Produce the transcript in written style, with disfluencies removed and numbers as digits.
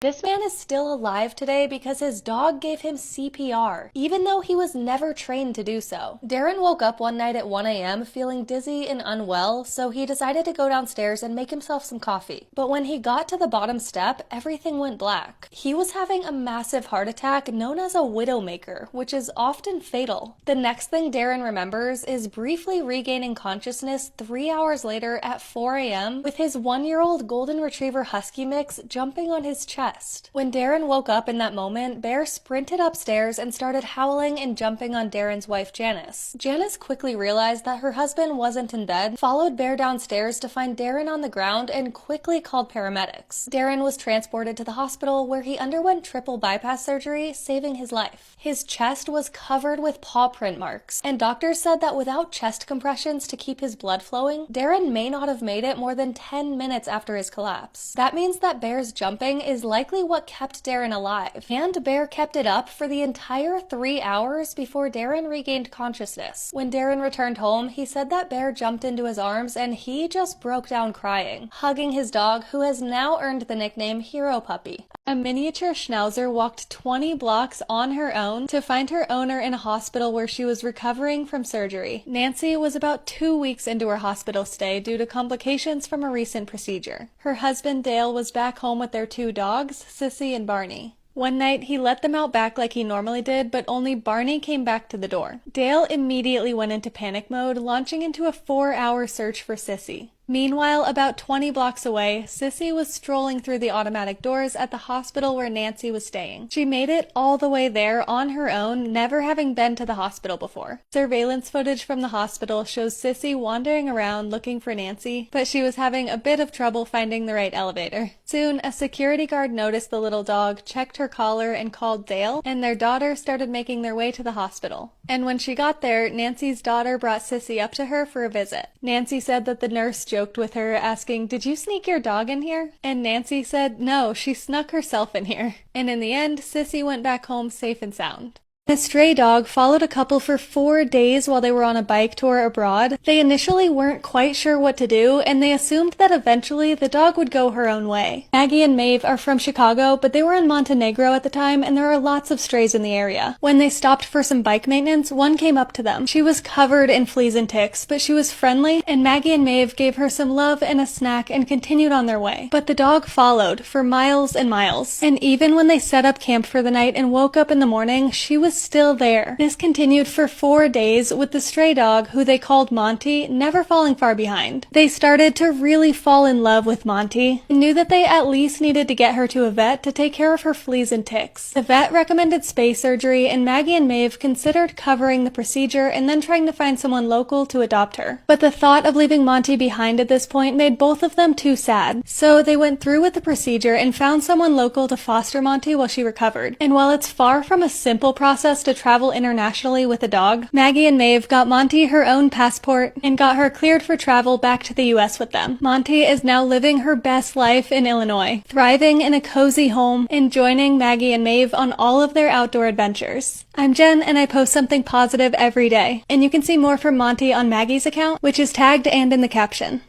This man is still alive today because his dog gave him CPR, even though he was never trained to do so. Darren woke up one night at 1 a.m. feeling dizzy and unwell, so he decided to go downstairs and make himself some coffee. But when he got to the bottom step, everything went black. He was having a massive heart attack known as a widowmaker, which is often fatal. The next thing Darren remembers is briefly regaining consciousness 3 hours later at 4 a.m. with his 1-year-old golden retriever husky mix jumping on his chest. When Darren woke up in that moment, Bear sprinted upstairs and started howling and jumping on Darren's wife Janice. Janice quickly realized that her husband wasn't in bed, followed Bear downstairs to find Darren on the ground, and quickly called paramedics. Darren was transported to the hospital where he underwent triple bypass surgery, saving his life. His chest was covered with paw print marks, and doctors said that without chest compressions to keep his blood flowing, Darren may not have made it more than 10 minutes after his collapse. That means that Bear's jumping is likely what kept Darren alive, and Bear kept it up for the entire 3 hours before Darren regained consciousness. When Darren returned home, he said that Bear jumped into his arms and he just broke down crying, hugging his dog, who has now earned the nickname Hero Puppy. A miniature schnauzer walked 20 blocks on her own to find her owner in a hospital where she was recovering from surgery. Nancy was about 2 weeks into her hospital stay due to complications from a recent procedure. Her husband Dale was back home with their 2 dogs, Sissy and Barney. One night, he let them out back like he normally did, but only Barney came back to the door. Dale immediately went into panic mode, launching into a 4-hour search for Sissy. Meanwhile, about 20 blocks away, Sissy was strolling through the automatic doors at the hospital where Nancy was staying. She made it all the way there on her own, never having been to the hospital before. Surveillance footage from the hospital shows Sissy wandering around looking for Nancy, but she was having a bit of trouble finding the right elevator. Soon, a security guard noticed the little dog, checked her collar, and called Dale, and their daughter started making their way to the hospital. And when she got there, Nancy's daughter brought Sissy up to her for a visit. Nancy said that the nurse joked with her, asking, "Did you sneak your dog in here?" And Nancy said, "No, she snuck herself in here." And in the end, Sissy went back home safe and sound. A stray dog followed a couple for 4 days while they were on a bike tour abroad. They initially weren't quite sure what to do, and they assumed that eventually the dog would go her own way. Maggie and Maeve are from Chicago, but they were in Montenegro at the time, and there are lots of strays in the area. When they stopped for some bike maintenance, one came up to them. She was covered in fleas and ticks, but she was friendly, and Maggie and Maeve gave her some love and a snack and continued on their way. But the dog followed for miles and miles, and even when they set up camp for the night and woke up in the morning, she was still there. This continued for 4 days, with the stray dog, who they called Monty, never falling far behind. They started to really fall in love with Monty, and knew that they at least needed to get her to a vet to take care of her fleas and ticks. The vet recommended spay surgery, and Maggie and Maeve considered covering the procedure and then trying to find someone local to adopt her. But the thought of leaving Monty behind at this point made both of them too sad. So they went through with the procedure and found someone local to foster Monty while she recovered. And while it's far from a simple process to travel internationally with a dog, Maggie and Maeve got Monty her own passport and got her cleared for travel back to the US with them. Monty is now living her best life in Illinois, thriving in a cozy home and joining Maggie and Maeve on all of their outdoor adventures. I'm Jen, and I post something positive every day, and you can see more from Monty on Maggie's account, which is tagged and in the caption.